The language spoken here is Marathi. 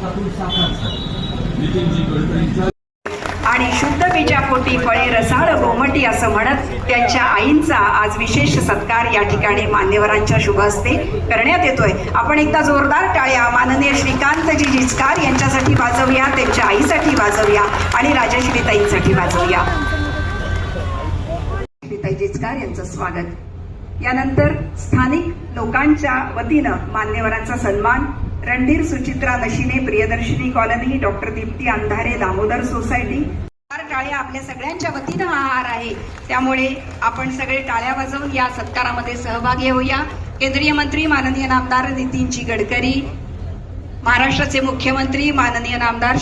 हातातून साकार झाला। नितीनजी गडकरींचा आणि शुद्ध बीजापोटी फळे रसाळ गोमटी असं म्हणत त्यांच्या आईंचा आज विशेष सत्कार या ठिकाणी मान्यवरांच्या शुभ हस्ते करण्यात येतोय। आपण एकदा जोरदार टाळ्या माननीय श्रीकांतजी जिचकार यांच्यासाठी वाजवूया, त्यांच्या आईसाठी वाजवूया आणि राजश्रीताईंसाठी वाजवूया। श्रीताई जिचकार यांचं स्वागत। यानंतर स्थानिक लोकांच्या वतीनं मान्यवरांचा सन्मान। रणधीर सुचित्रा नशिने, प्रियदर्शिनी कॉलनी, डॉक्टर दीप्ती अंधारे, दामोदर सोसायटी। टाळ्या आपल्या सगळ्यांच्या वतीनं हा हार आहे, त्यामुळे आपण सगळे टाळ्या वाजवून या सत्कारामध्ये सहभागी होऊया। केंद्रीय मंत्री माननीय नामदार नितीनजी गडकरी, महाराष्ट्राचे मुख्यमंत्री माननीय नामदार